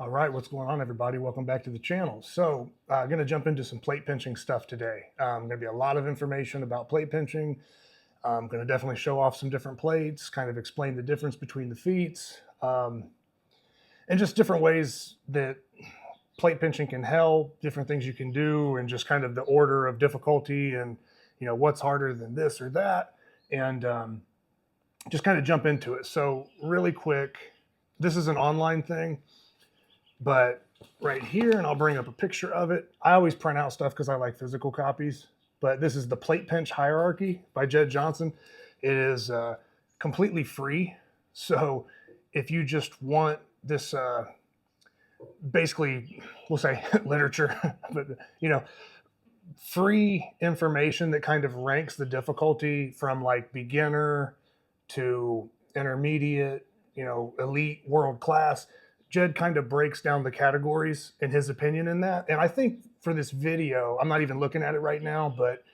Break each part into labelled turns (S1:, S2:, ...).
S1: All right, what's going on, everybody? Welcome back to the channel. So I'm going to jump into some plate pinching stuff today. Going to be a lot of information about plate pinching. I'm going to definitely show off some different plates, kind of explain the difference between the feats, and just different ways that plate pinching can help, different things you can do, and just kind of the order of difficulty and, what's harder than this or that, and just kind of jump into it. So really quick, this is an online thing. But right here, and I'll bring up a picture of it. I always print out stuff because I like physical copies. But this is the Plate Pinch Hierarchy by Jed Johnson. It is completely free. So if you just want this, basically, we'll say literature, but free information that kind of ranks the difficulty from like beginner to intermediate, elite, world class. Jed kind of breaks down the categories in his opinion in that. And I think for this video, I'm not even looking at it right now, but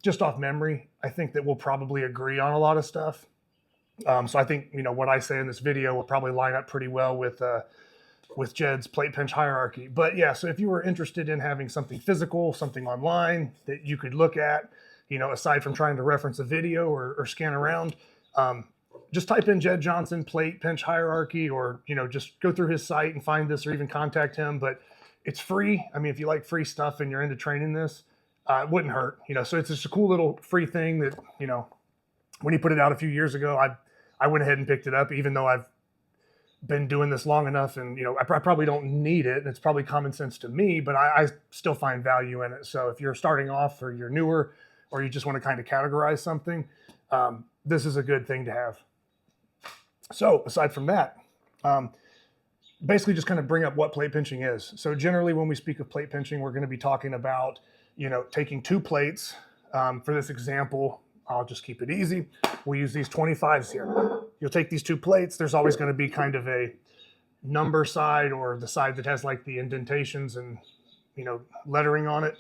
S1: just off memory, I think that we'll probably agree on a lot of stuff. So I think, what I say in this video will probably line up pretty well with Jed's plate pinch hierarchy. But yeah, so if you were interested in having something physical, something online that you could look at, aside from trying to reference a video or scan around, just type in Jed Johnson plate pinch hierarchy, or just go through his site and find this, or even contact him. But it's free. I mean, if you like free stuff and you're into training this, it wouldn't hurt. So it's just a cool little free thing that when he put it out a few years ago, I went ahead and picked it up, even though I've been doing this long enough, and I probably don't need it, and it's probably common sense to me, but I still find value in it. So if you're starting off, or you're newer, or you just want to kind of categorize something, this is a good thing to have. So aside from that, basically just kind of bring up what plate pinching is. So generally when we speak of plate pinching, we're going to be talking about, taking two plates. For this example, I'll just keep it easy. We'll use these 25s here. You'll take these two plates. There's always going to be kind of a number side, or the side that has like the indentations and, lettering on it.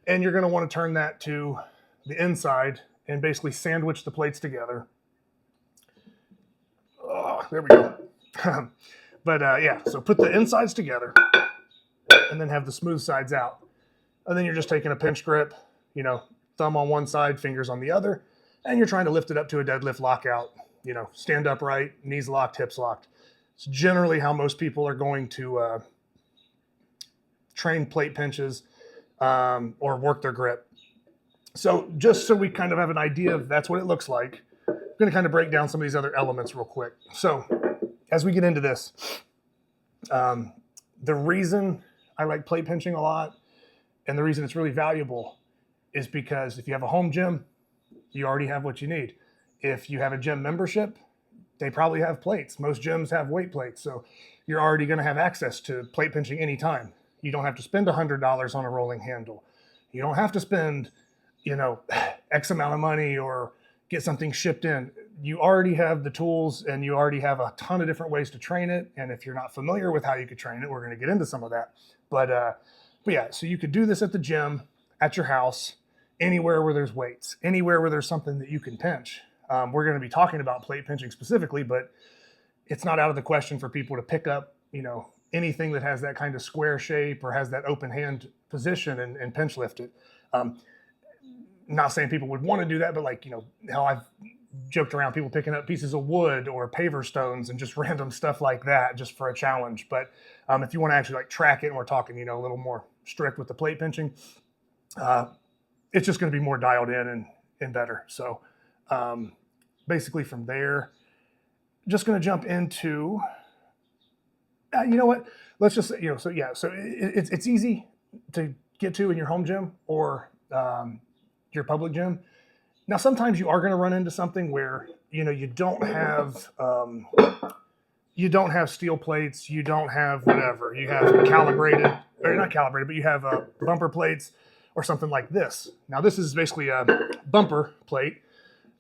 S1: And you're going to want to turn that to the inside and basically sandwich the plates together. Oh, there we go. But yeah, so put the insides together and then have the smooth sides out. And then you're just taking a pinch grip, thumb on one side, fingers on the other, and you're trying to lift it up to a deadlift lockout, stand upright, knees locked, hips locked. It's generally how most people are going to train plate pinches or work their grip. So just so we kind of have an idea of that's what it looks like, I'm going to kind of break down some of these other elements real quick. So as we get into this, the reason I like plate pinching a lot, and the reason it's really valuable, is because if you have a home gym, you already have what you need. If you have a gym membership, they probably have plates. Most gyms have weight plates, so you're already going to have access to plate pinching anytime. You don't have to spend $100 on a rolling handle. You don't have to spend, X amount of money or get something shipped in. You already have the tools, and you already have a ton of different ways to train it. And if you're not familiar with how you could train it, we're going to get into some of that. But yeah, so you could do this at the gym, at your house, anywhere where there's weights, anywhere where there's something that you can pinch. We're going to be talking about plate pinching specifically, but it's not out of the question for people to pick up, anything that has that kind of square shape or has that open hand position and pinch lift it. Not saying people would want to do that, but like, how I've joked around people picking up pieces of wood or paver stones and just random stuff like that just for a challenge. But if you want to actually like track it, and we're talking, a little more strict with the plate pinching, it's just going to be more dialed in and better. So basically from there, just going to jump into, you know what, let's just, so yeah, so it's easy to get to in your home gym or your public gym. Now, sometimes you are going to run into something where, you don't have steel plates, you don't have whatever, you have calibrated, or not calibrated, but you have bumper plates or something like this. Now, this is basically a bumper plate.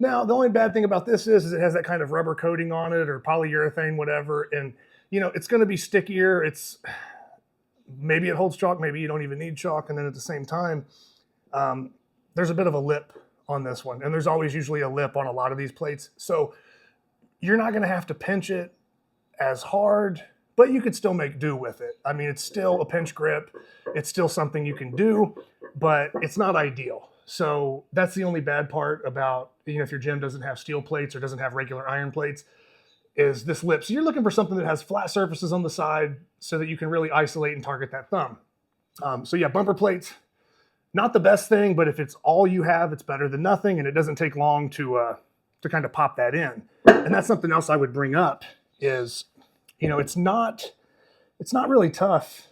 S1: Now, the only bad thing about this is it has that kind of rubber coating on it, or polyurethane, whatever. And, it's going to be stickier. Maybe it holds chalk, maybe you don't even need chalk. And then at the same time, there's a bit of a lip on this one. And there's always usually a lip on a lot of these plates. So you're not going to have to pinch it as hard but you could still make do with it. I mean, it's still a pinch grip. It's still something you can do, but it's not ideal. So that's the only bad part about, if your gym doesn't have steel plates or doesn't have regular iron plates, is this lip. So you're looking for something that has flat surfaces on the side so that you can really isolate and target that thumb. So yeah, bumper plates, not the best thing, but if it's all you have, it's better than nothing, and it doesn't take long to kind of pop that in. And that's something else I would bring up is, it's not really tough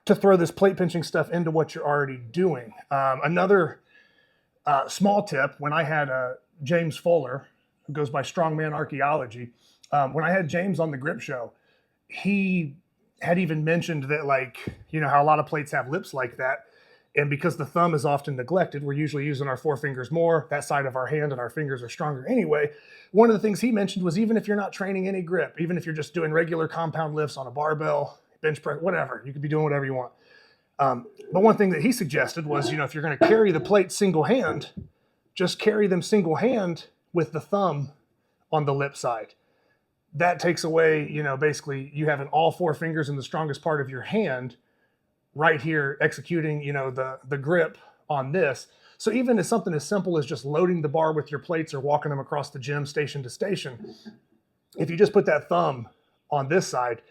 S1: to throw this plate pinching stuff into what you're already doing. Another small tip, when I had James Fuller, who goes by Strongman Archaeology, when I had James on the grip show, he had even mentioned that, like, how a lot of plates have lips like that. And because the thumb is often neglected, we're usually using our forefingers more, that side of our hand, and our fingers are stronger anyway. One of the things he mentioned was, even if you're not training any grip, even if you're just doing regular compound lifts on a barbell, bench press, whatever, you could be doing whatever you want. But one thing that he suggested was, if you're going to carry the plate single hand, just carry them single hand with the thumb on the lip side. That takes away, basically you having all four fingers in the strongest part of your hand right here executing, the grip on this. So even as something as simple as just loading the bar with your plates or walking them across the gym station to station, if you just put that thumb on this side,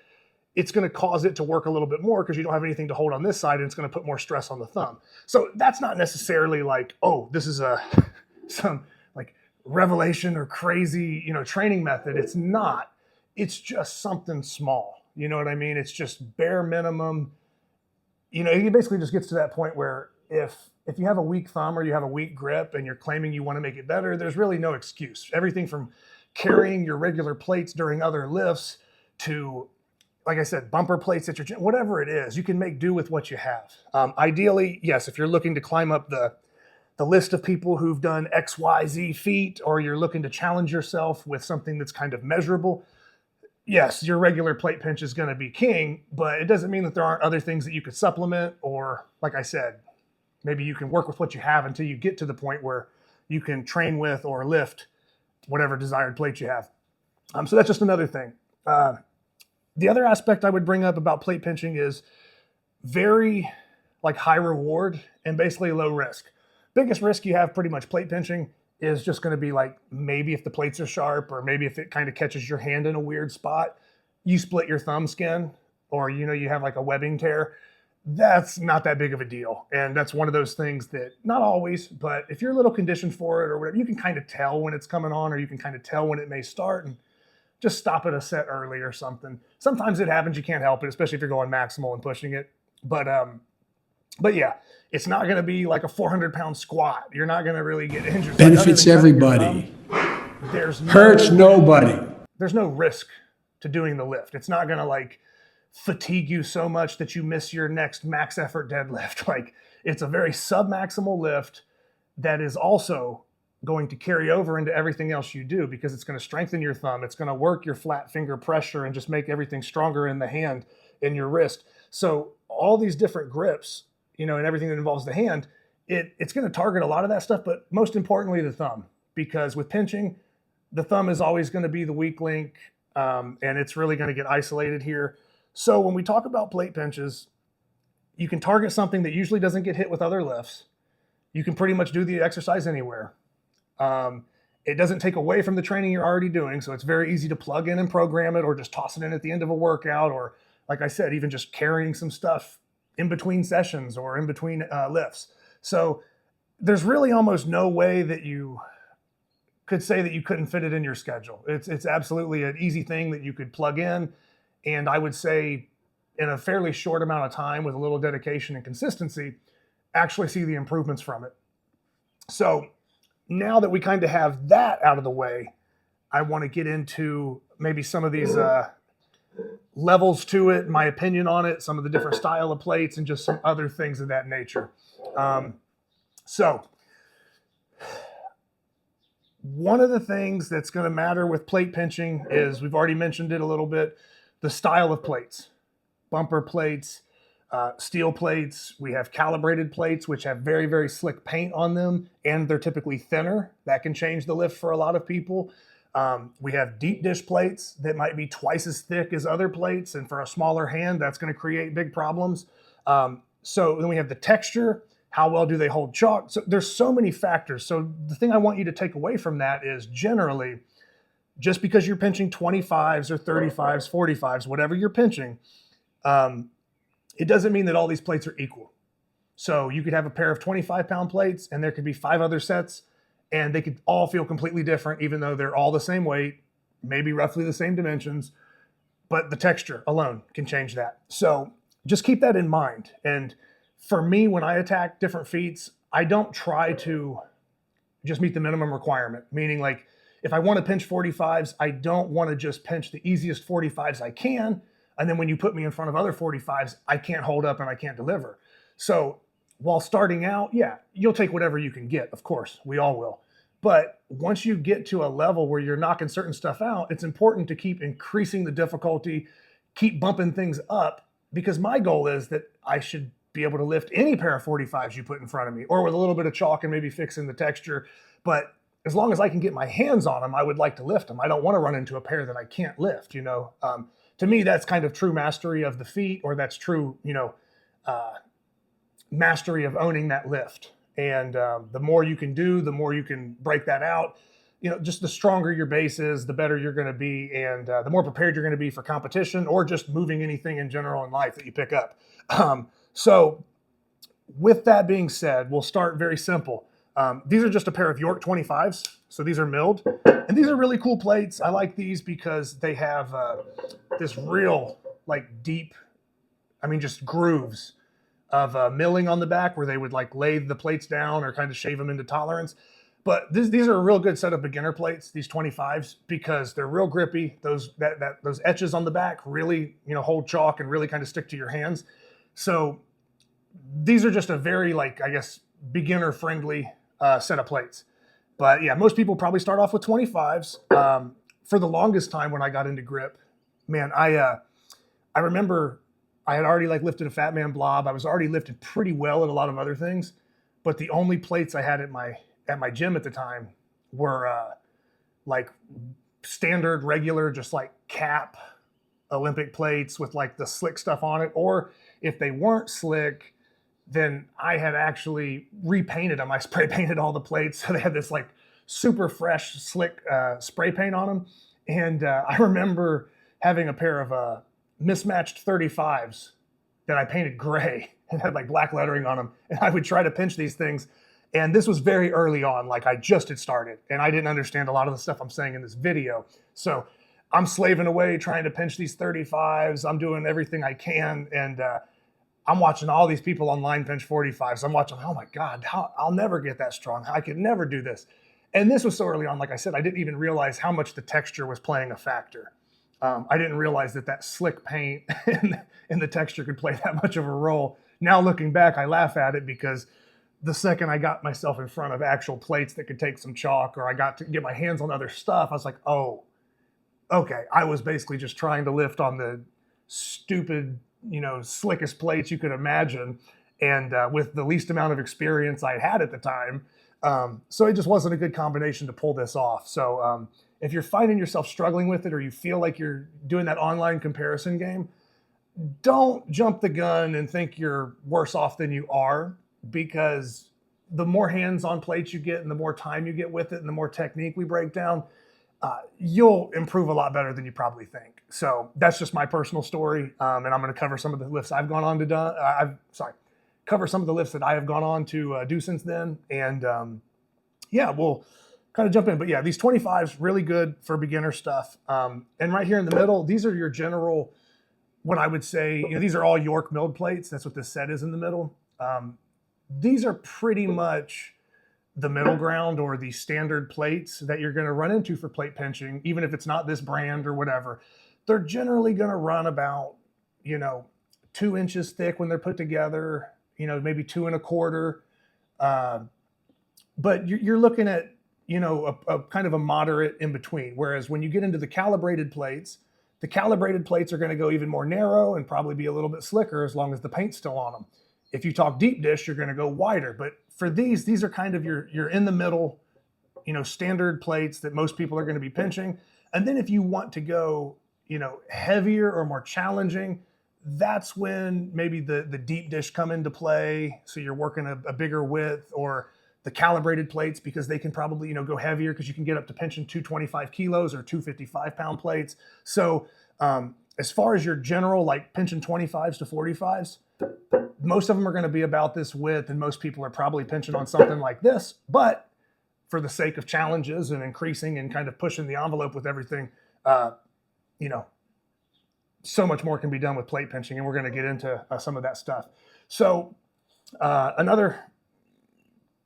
S1: it's going to cause it to work a little bit more because you don't have anything to hold on this side, and it's going to put more stress on the thumb. So that's not necessarily like, oh, this is some like revelation or crazy, training method. It's not. It's just something small. You know what I mean? It's just bare minimum. It basically just gets to that point where if you have a weak thumb or you have a weak grip and you're claiming you want to make it better, there's really no excuse. Everything from carrying your regular plates during other lifts to, like I said, bumper plates at your gym, whatever it is, you can make do with what you have. Ideally, yes, if you're looking to climb up the list of people who've done X, Y, Z feat, or you're looking to challenge yourself with something that's kind of measurable, yes, your regular plate pinch is going to be king, but it doesn't mean that there aren't other things that you could supplement, or, like I said, maybe you can work with what you have until you get to the point where you can train with or lift whatever desired plate you have. So that's just another thing. The other aspect I would bring up about plate pinching is very high reward and basically low risk. Biggest risk you have pretty much plate pinching is just going to be maybe if the plates are sharp, or maybe if it kind of catches your hand in a weird spot, you split your thumb skin, or you have a webbing tear. That's not that big of a deal. And that's one of those things that, not always, but if you're a little conditioned for it or whatever, you can kind of tell when it's coming on, or you can kind of tell when it may start, and just stop it a set early or something. Sometimes it happens, you can't help it, especially if you're going maximal and pushing it. But yeah, it's not going to be like a 400-pound squat. You're not going to really get injured.
S2: Benefits everybody. Hurts nobody.
S1: There's no risk to doing the lift. It's not going to fatigue you so much that you miss your next max effort deadlift. It's a very sub-maximal lift that is also going to carry over into everything else you do, because it's going to strengthen your thumb. It's going to work your flat finger pressure and just make everything stronger in the hand, in your wrist. So all these different grips, and everything that involves the hand, it's going to target a lot of that stuff, but most importantly, the thumb, because with pinching, the thumb is always going to be the weak link, and it's really going to get isolated here. So when we talk about plate pinches, you can target something that usually doesn't get hit with other lifts. You can pretty much do the exercise anywhere. It doesn't take away from the training you're already doing, so it's very easy to plug in and program it, or just toss it in at the end of a workout, or, like I said, even just carrying some stuff in between sessions or in between lifts. So there's really almost no way that you could say that you couldn't fit it in your schedule. It's absolutely an easy thing that you could plug in, and I would say in a fairly short amount of time, with a little dedication and consistency, actually see the improvements from it. So now that we kind of have that out of the way, I want to get into maybe some of these levels to it, my opinion on it, some of the different style of plates, and just some other things of that nature. So one of the things that's going to matter with plate pinching is, we've already mentioned it a little bit, the style of plates. Bumper plates, steel plates. We have calibrated plates, which have very, very slick paint on them, and they're typically thinner. That can change the lift for a lot of people. We have deep dish plates that might be twice as thick as other plates, and for a smaller hand, that's going to create big problems. So then we have the texture. How well do they hold chalk? So there's so many factors. So the thing I want you to take away from that is generally, just because you're pinching 25s or 35s, 45s, whatever you're pinching, it doesn't mean that all these plates are equal. So you could have a pair of 25-pound plates, and there could be 5 other sets, and they could all feel completely different, even though they're all the same weight, maybe roughly the same dimensions, but the texture alone can change that. So just keep that in mind. And for me, when I attack different feats, I don't try to just meet the minimum requirement, meaning like if I want to pinch 45s, I don't want to just pinch the easiest 45s I can. And then when you put me in front of other 45s, I can't hold up and I can't deliver. So while starting out, yeah, you'll take whatever you can get. Of course, we all will. But once you get to a level where you're knocking certain stuff out, it's important to keep increasing the difficulty, keep bumping things up, because my goal is that I should be able to lift any pair of 45s you put in front of me, or with a little bit of chalk and maybe fixing the texture. But as long as I can get my hands on them, I would like to lift them. I don't want to run into a pair that I can't lift, To me, that's kind of true mastery of the feat, or that's true, mastery of owning that lift. And the more you can do, the more you can break that out. Just the stronger your base is, the better you're going to be, and the more prepared you're going to be for competition or just moving anything in general in life that you pick up. So with that being said, we'll start very simple. These are just a pair of York 25s. So these are milled, and these are really cool plates. I like these because they have this real deep, just grooves of milling on the back where they would lathe the plates down or kind of shave them into tolerance. But these are a real good set of beginner plates, these 25s, because they're real grippy. Those etches on the back really hold chalk and really kind of stick to your hands. So these are just a very beginner friendly set of plates. But yeah, most people probably start off with 25s. For the longest time when I got into grip, man, I remember I had already lifted a Fat Man Blob. I was already lifted pretty well at a lot of other things, but the only plates I had at my gym at the time were standard, regular, just cap Olympic plates with the slick stuff on it. Or if they weren't slick, then I had actually repainted them. I spray painted all the plates, so they had this super fresh, slick spray paint on them. And I remember having a pair of mismatched 35s that I painted gray and had black lettering on them. And I would try to pinch these things. And this was very early on, I just had started, and I didn't understand a lot of the stuff I'm saying in this video. So I'm slaving away trying to pinch these 35s. I'm doing everything I can, and I'm watching all these people online pinch 45s. I'm watching, oh my God, I'll never get that strong. I could never do this. And this was so early on, like I said, I didn't even realize how much the texture was playing a factor. I didn't realize that slick paint and the texture could play that much of a role. Now looking back, I laugh at it because the second I got myself in front of actual plates that could take some chalk, or I got to get my hands on other stuff, I was like, oh, okay. I was basically just trying to lift on the stupid, slickest plates you could imagine, and with the least amount of experience I had at the time. So it just wasn't a good combination to pull this off. So if you're finding yourself struggling with it, or you feel like you're doing that online comparison game, don't jump the gun and think you're worse off than you are, because the more hands-on plates you get and the more time you get with it and the more technique we break down, you'll improve a lot better than you probably think. So that's just my personal story, and I'm going to cover some of the lifts I've gone on to do. Cover some of the lifts that I have gone on to do since then, and we'll kind of jump in. But yeah, these 25s really good for beginner stuff. And right here in the middle, these are your general, what I would say, these are all York milled plates. That's what this set is in the middle. These are pretty much the middle ground, or the standard plates that you're going to run into for plate pinching, even if it's not this brand or whatever. They're generally going to run about, 2 inches thick when they're put together, maybe 2 1/4. But you're looking at, a kind of a moderate in between. Whereas when you get into the calibrated plates are going to go even more narrow and probably be a little bit slicker as long as the paint's still on them. If you talk deep dish, you're going to go wider. But for these are kind of your in the middle standard plates that most people are going to be pinching. And then if you want to go, heavier or more challenging, that's when maybe the deep dish come into play. So you're working a bigger width, or the calibrated plates, because they can probably, go heavier, because you can get up to pinching 225 kilos or 255-pound plates. So as far as your general, like pinching 25s to 45s, most of them are going to be about this width, and most people are probably pinching on something like this. But for the sake of challenges and increasing and kind of pushing the envelope with everything, so much more can be done with plate pinching, and we're going to get into some of that stuff. So another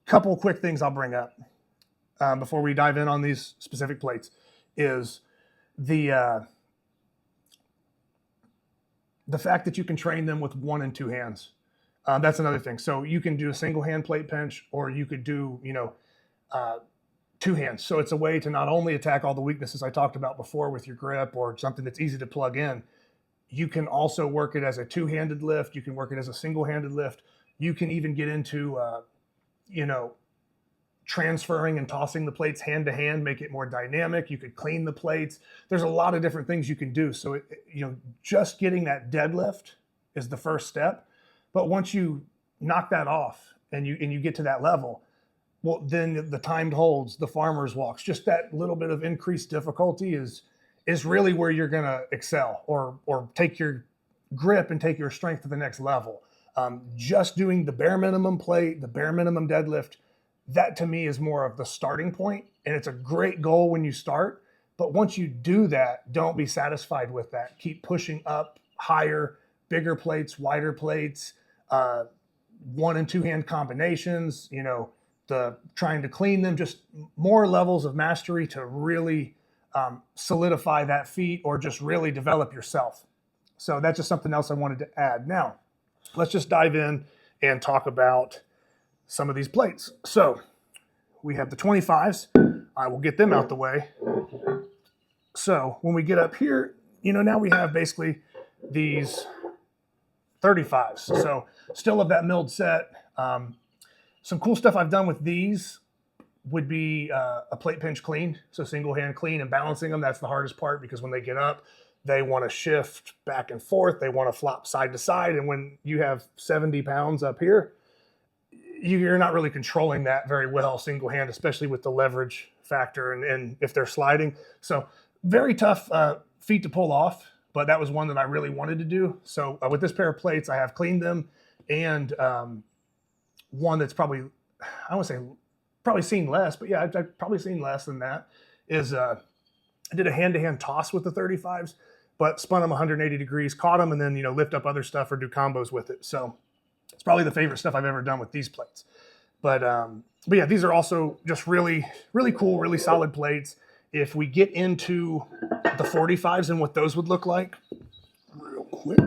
S1: couple quick things I'll bring up before we dive in on these specific plates is the fact that you can train them with 1 and 2 hands. That's another thing. So you can do a single hand plate pinch, or you could do, 2 hands. So it's a way to not only attack all the weaknesses I talked about before with your grip or something that's easy to plug in, you can also work it as a 2-handed lift. You can work it as a single-handed lift. You can even get into, transferring and tossing the plates hand to hand, make it more dynamic. You could clean the plates. There's a lot of different things you can do. So, just getting that deadlift is the first step. But once you knock that off and you get to that level, well, then the timed holds, the farmer's walks, just that little bit of increased difficulty is really where you're going to excel, or take your grip and take your strength to the next level. Just doing the bare minimum plate, the bare minimum deadlift, that to me is more of the starting point, and it's a great goal when you start. But once you do that, don't be satisfied with that. Keep pushing up higher, bigger plates, wider plates, 1 and 2 hand combinations, the trying to clean them, just more levels of mastery to really solidify that feat, or just really develop yourself. So that's just something else I wanted to add. Now, let's just dive in and talk about some of these plates. So we have the 25s. I will get them out the way. So when we get up here, now we have basically these 35s. So still of that milled set. Some cool stuff I've done with these would be a plate pinch clean. So single hand clean and balancing them. That's the hardest part, because when they get up, they want to shift back and forth. They want to flop side to side. And when you have 70 pounds up here, you're not really controlling that very well single hand, especially with the leverage factor and if they're sliding. So very tough feat to pull off, but that was one that I really wanted to do. So with this pair of plates, I have cleaned them, and one that's probably, I won't say probably seen less, but yeah, I've probably seen less than that, is I did a hand-to-hand toss with the 35s, but spun them 180 degrees, caught them, and then, lift up other stuff or do combos with it. So it's probably the favorite stuff I've ever done with these plates. But yeah, these are also just really, really cool, really solid plates. If we get into the 45s and what those would look like, real quick,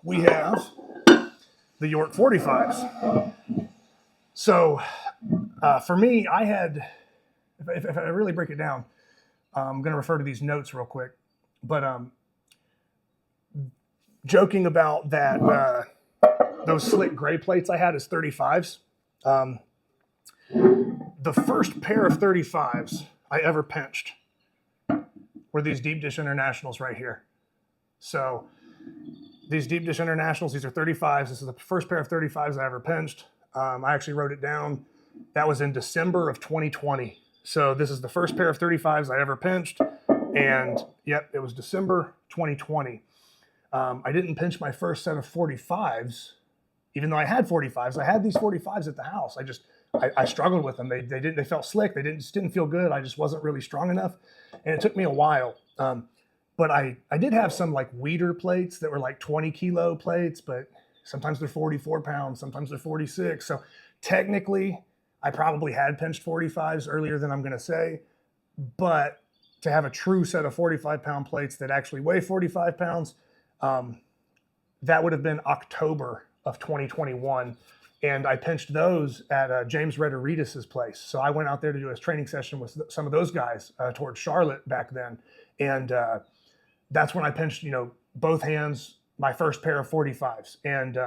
S1: we have the York 45s. So for me, I had, if I really break it down, I'm going to refer to these notes real quick, but joking about that, those slick gray plates I had as 35s. The first pair of 35s I ever pinched were these deep dish internationals right here. So these deep dish internationals, these are 35s. This is the first pair of 35s I ever pinched. I actually wrote it down. That was in December of 2020. So this is the first pair of 35s I ever pinched. And yep, it was December 2020. I didn't pinch my first set of 45s, even though I had 45s. I had these 45s at the house. I struggled with them. They felt slick. They just didn't feel good. I just wasn't really strong enough. And it took me a while. But I did have some like weeder plates that were like 20 kilo plates, but sometimes they're 44 pounds, sometimes they're 46. So technically I probably had pinched 45s earlier than I'm going to say, but to have a true set of 45-pound plates that actually weigh 45 pounds, that would have been October of 2021. And I pinched those at James Rederitas' place. So I went out there to do a training session with some of those guys towards Charlotte back then. And that's when I pinched, both hands, my first pair of 45s. And,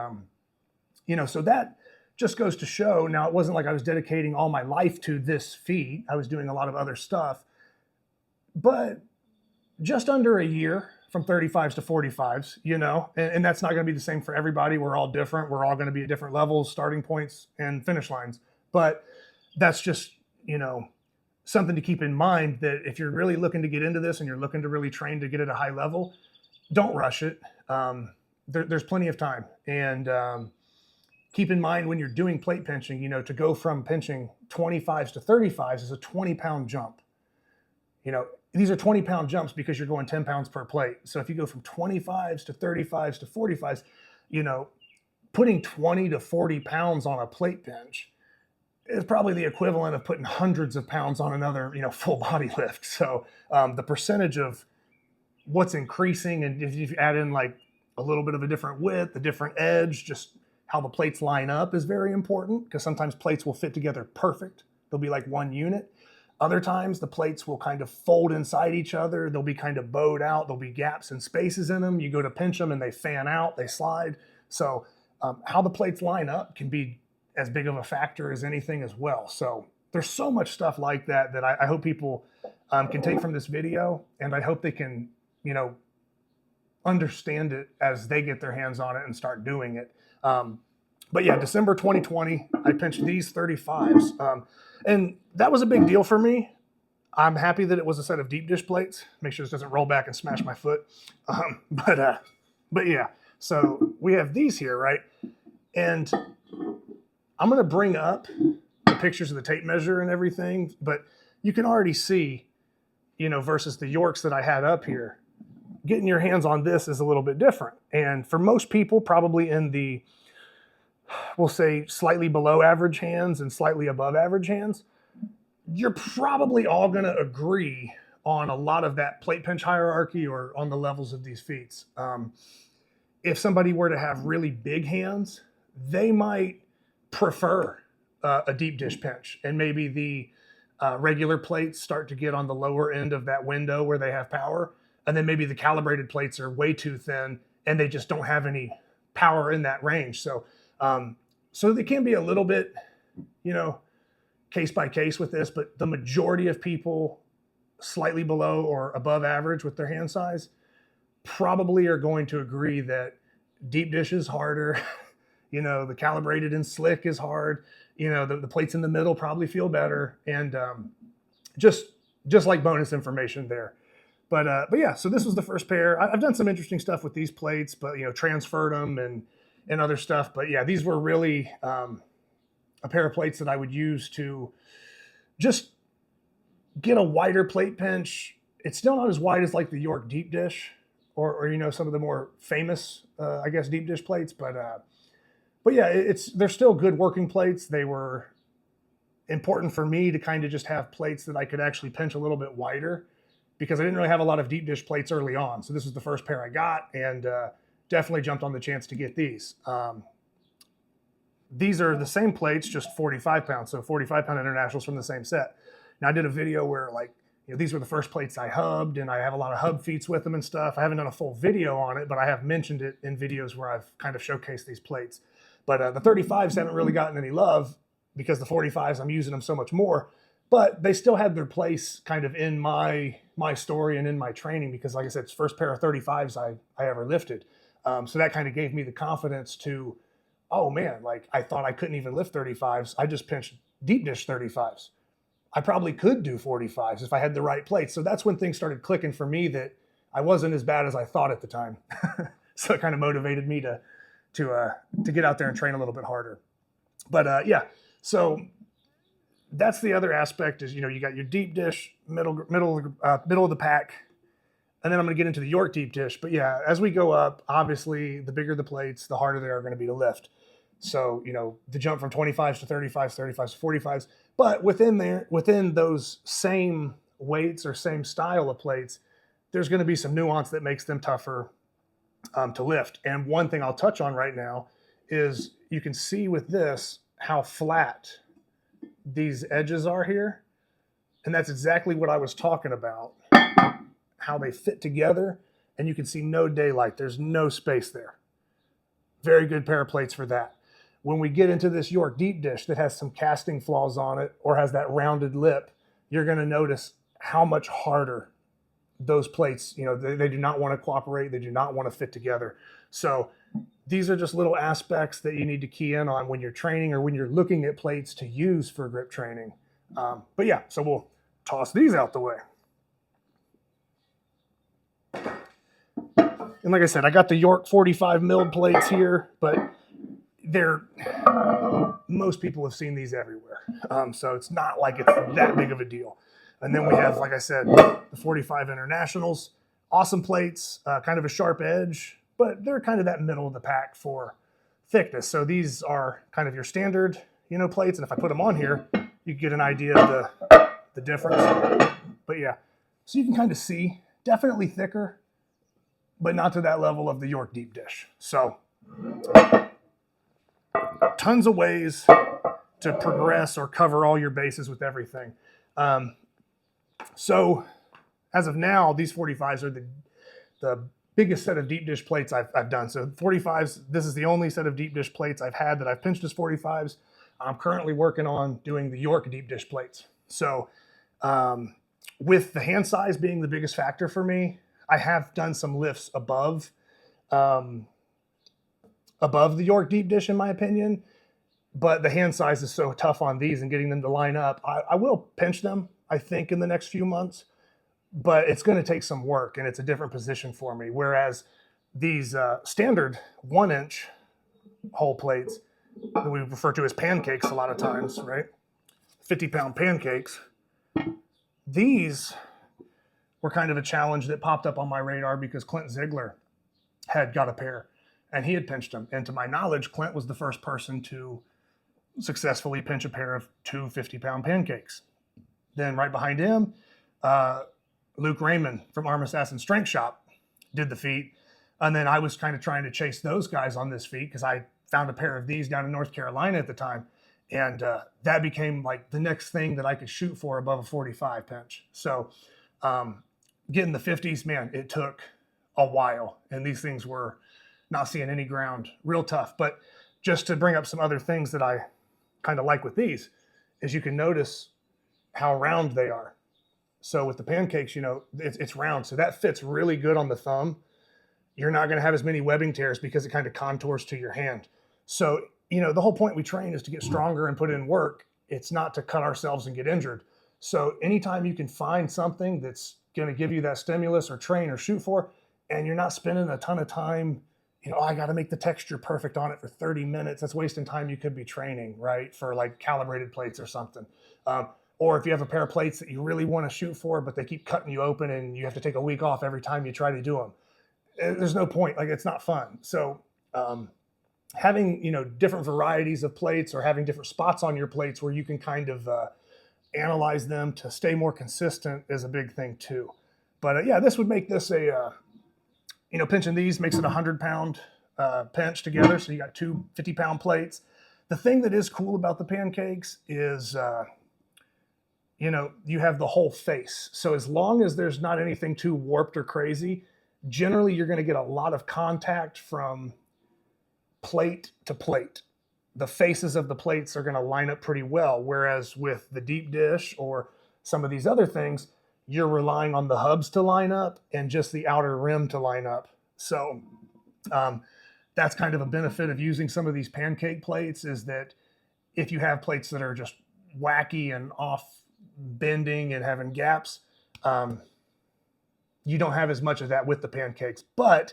S1: so that just goes to show. Now, it wasn't like I was dedicating all my life to this feat. I was doing a lot of other stuff, but just under a year from 35s to 45s, and that's not going to be the same for everybody. We're all different. We're all going to be at different levels, starting points, and finish lines. But that's just, something to keep in mind, that if you're really looking to get into this and you're looking to really train to get at a high level, don't rush it. There's plenty of time. And keep in mind when you're doing plate pinching, to go from pinching 25s to 35s is a 20-pound jump. These are 20-pound jumps because you're going 10 pounds per plate. So if you go from 25s to 35s to 45s, putting 20 to 40 pounds on a plate pinch is probably the equivalent of putting hundreds of pounds on another, full body lift. So the percentage of what's increasing, and if you add in like a little bit of a different width, a different edge, just how the plates line up is very important, because sometimes plates will fit together perfect. They'll be like one unit. Other times the plates will kind of fold inside each other. They'll be kind of bowed out. There'll be gaps and spaces in them. You go to pinch them and they fan out, they slide. So how the plates line up can be as big of a factor as anything as well. So there's so much stuff like that that I hope people can take from this video, and I hope they can, understand it as they get their hands on it and start doing it. But yeah, December 2020, I pinched these 35s. And that was a big deal for me. I'm happy that it was a set of deep dish plates. Make sure this doesn't roll back and smash my foot. But yeah, so we have these here, right? And I'm going to bring up the pictures of the tape measure and everything, but you can already see, versus the Yorks that I had up here, getting your hands on this is a little bit different. And for most people, probably in the, we'll say, slightly below average hands and slightly above average hands, you're probably all going to agree on a lot of that plate pinch hierarchy or on the levels of these feats. If somebody were to have really big hands, they might prefer a deep dish pinch, and maybe the regular plates start to get on the lower end of that window where they have power, and then maybe the calibrated plates are way too thin and they just don't have any power in that range. So they can be a little bit, case by case with this, but the majority of people slightly below or above average with their hand size probably are going to agree that deep dish is harder. The calibrated and slick is hard. The plates in the middle probably feel better. And just like bonus information there. But yeah, so this was the first pair. I've done some interesting stuff with these plates, but transferred them and other stuff. But yeah, these were really a pair of plates that I would use to just get a wider plate pinch. It's still not as wide as like the York deep dish or some of the more famous, I guess, deep dish plates. But yeah, they're still good working plates. They were important for me to kind of just have plates that I could actually pinch a little bit wider, because I didn't really have a lot of deep dish plates early on. So this was the first pair I got, and definitely jumped on the chance to get these. These are the same plates, just 45 pounds. So 45-pound internationals from the same set. Now I did a video where these were the first plates I hubbed, and I have a lot of hub feats with them and stuff. I haven't done a full video on it, but I have mentioned it in videos where I've kind of showcased these plates. But the 35s haven't really gotten any love because the 45s, I'm using them so much more. But they still had their place kind of in my story and in my training, because like I said, it's the first pair of 35s I ever lifted. So that kind of gave me the confidence to, oh man, I thought I couldn't even lift 35s. I just pinched deep dish 35s. I probably could do 45s if I had the right plates. So that's when things started clicking for me, that I wasn't as bad as I thought at the time. So it kind of motivated me to get out there and train a little bit harder. But yeah, so that's the other aspect is, you got your deep dish, middle of the pack, and then I'm going to get into the York deep dish. But yeah, as we go up, obviously the bigger the plates, the harder they are going to be to lift. So, the jump from 25s to 35s, 35s to 45s, but within those same weights or same style of plates, there's going to be some nuance that makes them tougher to lift. And one thing I'll touch on right now is you can see with this how flat these edges are here. And that's exactly what I was talking about, how they fit together, and you can see no daylight. There's no space there. Very good pair of plates for that. When we get into this York deep dish that has some casting flaws on it or has that rounded lip, you're going to notice how much harder those plates, they do not want to cooperate. They do not want to fit together. So these are just little aspects that you need to key in on when you're training or when you're looking at plates to use for grip training. But yeah, so we'll toss these out the way. And like I said, I got the York 45 milled plates here, but most people have seen these everywhere. So it's not like it's that big of a deal. And then we have, like I said, the 45 Internationals, awesome plates, kind of a sharp edge, but they're kind of that middle of the pack for thickness. So these are kind of your standard, plates. And if I put them on here, you get an idea of the difference. But yeah, so you can kind of see, definitely thicker, but not to that level of the York deep dish. So tons of ways to progress or cover all your bases with everything. So as of now, these 45s are the biggest set of deep dish plates I've done. So 45s, this is the only set of deep dish plates I've had that I've pinched as 45s. I'm currently working on doing the York deep dish plates. So with the hand size being the biggest factor for me, I have done some lifts above the York deep dish in my opinion, but the hand size is so tough on these and getting them to line up. I will pinch them, I think, in the next few months, but it's going to take some work and it's a different position for me. Whereas these standard 1-inch hole plates that we refer to as pancakes a lot of times, right? 50-pound pancakes. These were kind of a challenge that popped up on my radar because Clint Ziegler had got a pair and he had pinched them. And to my knowledge, Clint was the first person to successfully pinch a pair of two 50-pound pancakes. Then right behind him, Luke Raymond from Arm Assassin Strength Shop did the feat. And then I was kind of trying to chase those guys on this feat because I found a pair of these down in North Carolina at the time. And that became like the next thing that I could shoot for above a 45 pinch. So getting the 50s, man, it took a while. And these things were not seeing any ground, real tough. But just to bring up some other things that I kind of like with these is you can notice how round they are. So with the pancakes, it's round. So that fits really good on the thumb. You're not going to have as many webbing tears because it kind of contours to your hand. So, the whole point we train is to get stronger and put in work. It's not to cut ourselves and get injured. So anytime you can find something that's going to give you that stimulus or train or shoot for, and you're not spending a ton of time, I got to make the texture perfect on it for 30 minutes. That's wasting time you could be training, right? For like calibrated plates or something. Or if you have a pair of plates that you really want to shoot for, but they keep cutting you open and you have to take a week off every time you try to do them. There's no point. Like, it's not fun. So having, different varieties of plates or having different spots on your plates where you can kind of analyze them to stay more consistent is a big thing too. But yeah, this would make this a, pinching these makes it a 100-pound pinch together. So you got two 50-pound plates. The thing that is cool about the pancakes is, you have the whole face. So as long as there's not anything too warped or crazy, generally you're going to get a lot of contact from plate to plate. The faces of the plates are going to line up pretty well. Whereas with the deep dish or some of these other things, you're relying on the hubs to line up and just the outer rim to line up. So that's kind of a benefit of using some of these pancake plates, is that if you have plates that are just wacky and off bending and having gaps, you don't have as much of that with the pancakes. But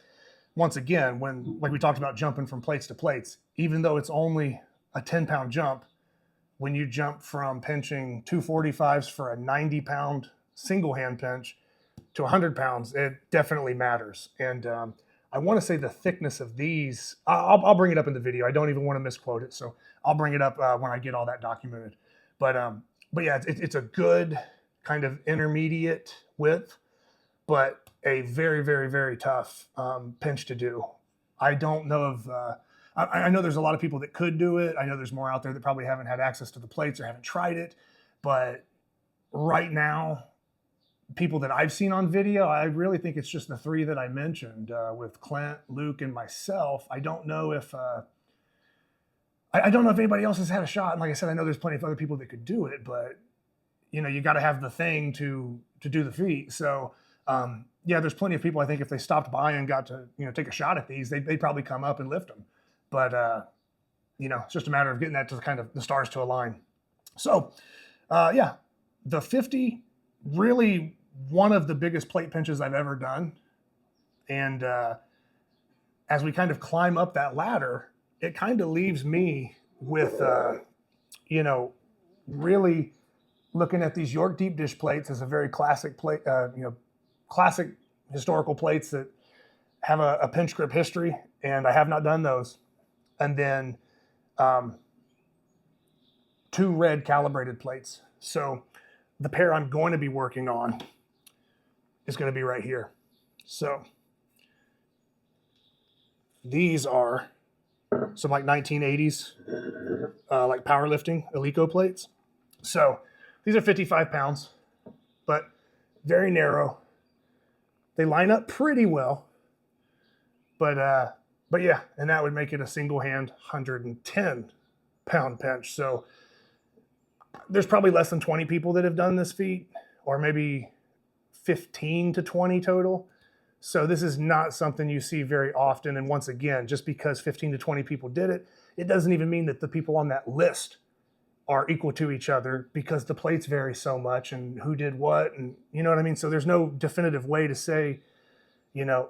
S1: once again, when, like we talked about jumping from plates to plates, even though it's only a 10-pound jump, when you jump from pinching 245s for a 90-pound single hand pinch to 100 pounds, it definitely matters. And I want to say the thickness of these, I'll bring it up in the video. I don't even want to misquote it, so I'll bring it up when I get all that documented. But yeah, it's a good kind of intermediate width, but a very, very, very tough pinch to do. I don't know of, I know there's a lot of people that could do it. I know there's more out there that probably haven't had access to the plates or haven't tried it. But right now, people that I've seen on video, I really think it's just the three that I mentioned with Clint, Luke, and myself. I don't know if I don't know if anybody else has had a shot. And like I said, I know there's plenty of other people that could do it, but you got to have the thing to do the feat. So yeah, there's plenty of people. I think if they stopped by and got to take a shot at these, they'd probably come up and lift them. But it's just a matter of getting that to kind of the stars to align. So yeah, the 50, really one of the biggest plate pinches I've ever done. And as we kind of climb up that ladder, it kind of leaves me with really looking at these York deep dish plates as a very classic plate, classic historical plates that have a pinch grip history, and I have not done those. And then 2 red calibrated plates. So the pair I'm going to be working on is going to be right here. So these are some like 1980s like powerlifting Eleiko plates. So these are 55 pounds, but very narrow. They line up pretty well, but yeah, and that would make it a single hand 110 pound pinch. So there's probably less than 20 people that have done this feat, or maybe 15 to 20 total. So this is not something you see very often. And once again, just because 15 to 20 people did it, it doesn't even mean that the people on that list are equal to each other, because the plates vary so much and who did what, and you know what I mean? So there's no definitive way to say,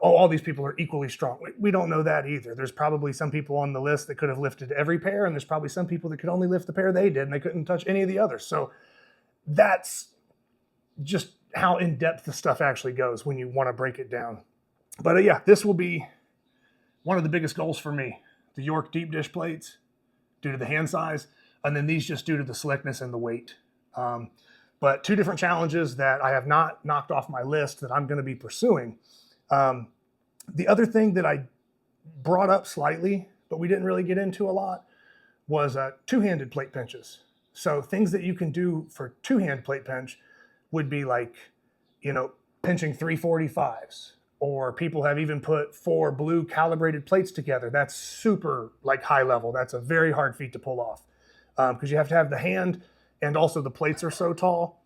S1: all these people are equally strong. We don't know that either. There's probably some people on the list that could have lifted every pair, and there's probably some people that could only lift the pair they did, and they couldn't touch any of the others. So that's just how in-depth the stuff actually goes when you want to break it down. But yeah, this will be one of the biggest goals for me. The York deep dish plates, due to the hand size, and then these just due to the slickness and the weight. But 2 different challenges that I have not knocked off my list that I'm going to be pursuing. The other thing that I brought up slightly, but we didn't really get into a lot, was 2-handed plate pinches. So things that you can do for 2-hand plate pinch would be like, pinching 345s, or people have even put 4 blue calibrated plates together. That's super like high level. That's a very hard feat to pull off, because you have to have the hand, and also the plates are so tall,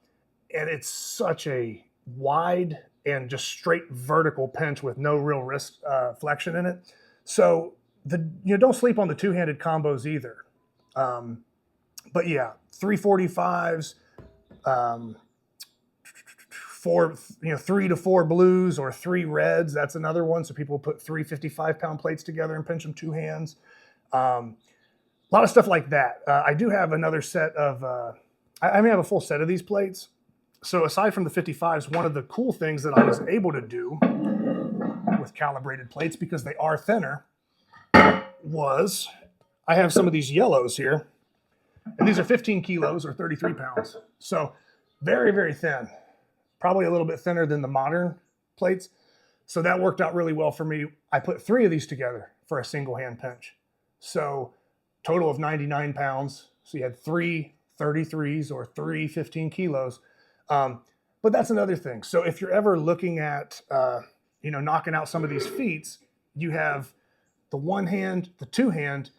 S1: and it's such a wide and just straight vertical pinch with no real wrist flexion in it. So don't sleep on the 2-handed combos either. But yeah, 345s, 3 to 4 blues, or 3 reds. That's another one. So people put 3 55-pound plates together and pinch them 2 hands. A lot of stuff like that. I do have another set of, I may have a full set of these plates. So aside from the 55s, one of the cool things that I was able to do with calibrated plates, because they are thinner, was I have some of these yellows here. And these are 15 kilos or 33 pounds. So very, very thin. Probably a little bit thinner than the modern plates. So that worked out really well for me. I put 3 of these together for a single hand pinch. So total of 99 pounds. So you had 3 33s or 3 15 kilos. But that's another thing. So if you're ever looking at, knocking out some of these feats, you have the 1-hand, the 2-hand.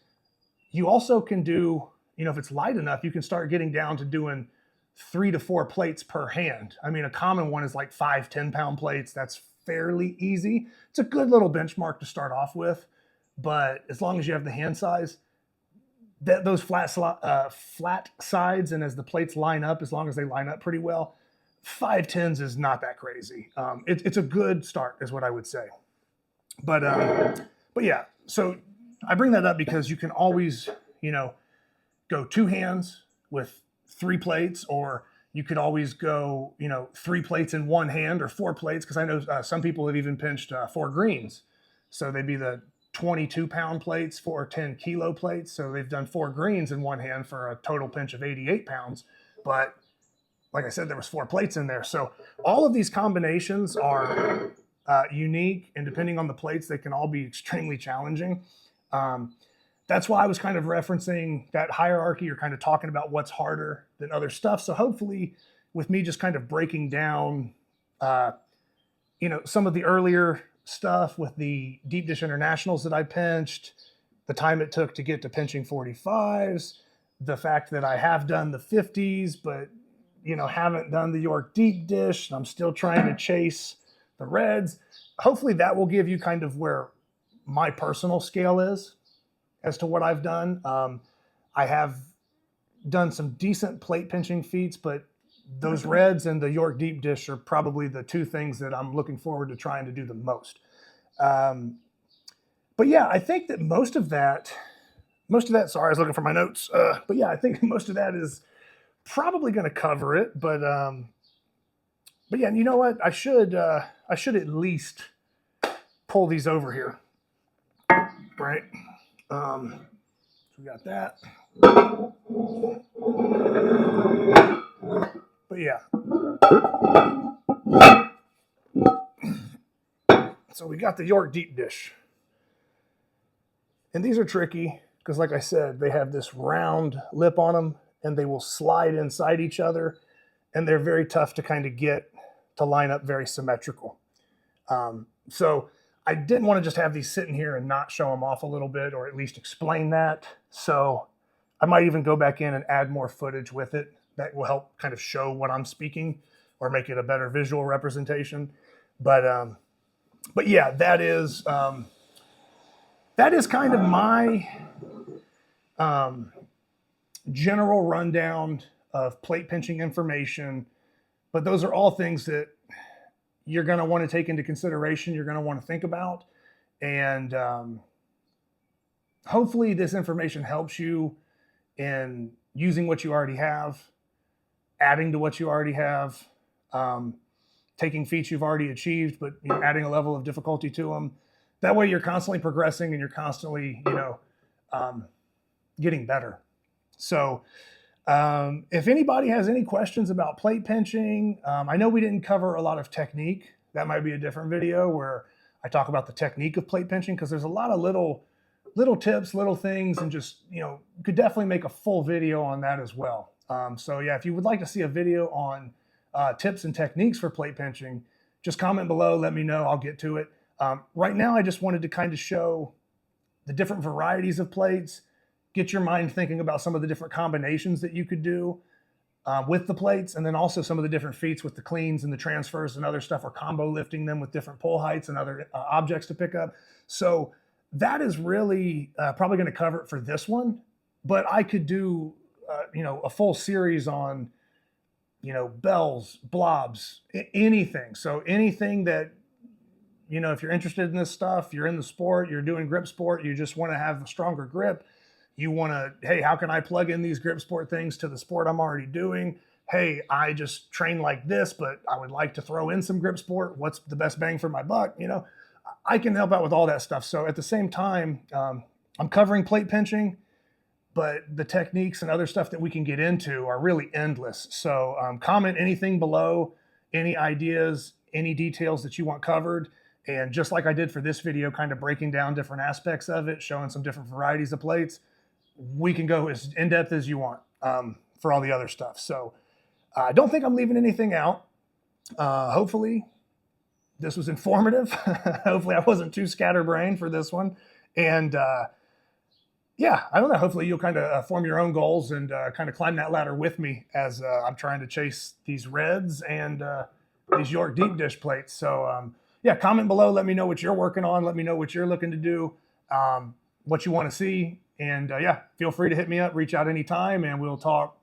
S1: You also can do, if it's light enough, you can start getting down to doing 3 to 4 plates per hand. I mean, a common one is like 5 10-pound plates. That's fairly easy. It's a good little benchmark to start off with, but as long as you have the hand size, those flat sides, and as the plates line up, as long as they line up pretty well, 5 10s is not that crazy. It's a good start, is what I would say. But yeah, so I bring that up because you can always, go 2 hands with 3 plates, or you could always go, 3 plates in 1 hand, or 4 plates, because I know some people have even pinched 4 greens. So they'd be the 22-pound plates, 4 10-kilo plates. So they've done 4 greens in 1 hand for a total pinch of 88 pounds. But like I said, there was 4 plates in there. So all of these combinations are unique, and depending on the plates, they can all be extremely challenging. That's why I was kind of referencing that hierarchy, or kind of talking about what's harder than other stuff. So hopefully with me just kind of breaking down, some of the earlier stuff with the deep dish internationals that I pinched, the time it took to get to pinching 45s, the fact that I have done the 50s, but haven't done the York deep dish, and I'm still trying to chase the reds. Hopefully that will give you kind of where my personal scale is as to what I've done. I have done some decent plate pinching feats, but those reds and the York deep dish are probably the two things that I'm looking forward to trying to do the most. But yeah, I think that most of that, sorry, I was looking for my notes. But yeah, I think most of that is probably going to cover it. But yeah, and you know what? I should at least pull these over here, right? So we got that. But yeah. So we got the York deep dish. And these are tricky because, like I said, they have this round lip on them and they will slide inside each other. And they're very tough to kind of get to line up very symmetrical. So I didn't want to just have these sitting here and not show them off a little bit, or at least explain that. So I might even go back in and add more footage with it that will help kind of show what I'm speaking or make it a better visual representation. But yeah, that is kind of my general rundown of plate pinching information. But those are all things that you're going to want to take into consideration. You're going to want to think about. And hopefully this information helps you in using what you already have, adding to what you already have, taking feats you've already achieved, but adding a level of difficulty to them. That way you're constantly progressing and you're constantly, getting better. So if anybody has any questions about plate pinching, I know we didn't cover a lot of technique. That might be a different video where I talk about the technique of plate pinching, because there's a lot of little tips, little things, and just, could definitely make a full video on that as well. So yeah, if you would like to see a video on tips and techniques for plate pinching, just comment below, let me know, I'll get to it. Right now, I just wanted to kind of show the different varieties of plates, get your mind thinking about some of the different combinations that you could do with the plates, and then also some of the different feats with the cleans and the transfers and other stuff, or combo lifting them with different pull heights and other objects to pick up. So that is really probably going to cover it for this one, but I could do a full series on bells, blobs, anything. So anything that, if you're interested in this stuff, you're in the sport, you're doing grip sport, you just want to have a stronger grip, you want to, hey, how can I plug in these grip sport things to the sport I'm already doing? Hey, I just train like this, but I would like to throw in some grip sport. What's the best bang for my buck? I can help out with all that stuff. So at the same time, I'm covering plate pinching, but the techniques and other stuff that we can get into are really endless. So comment anything below, any ideas, any details that you want covered. And just like I did for this video, kind of breaking down different aspects of it, showing some different varieties of plates, we can go as in-depth as you want for all the other stuff. So I don't think I'm leaving anything out. Hopefully this was informative. Hopefully I wasn't too scatterbrained for this one. And yeah, I don't know. Hopefully you'll kind of form your own goals and kind of climb that ladder with me as I'm trying to chase these reds and these York deep dish plates. So yeah, comment below. Let me know what you're working on. Let me know what you're looking to do, what you want to see. And yeah, feel free to hit me up, reach out anytime, and we'll talk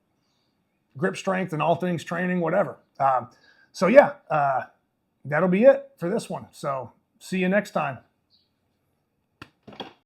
S1: grip strength and all things training, whatever. So yeah, that'll be it for this one. So see you next time.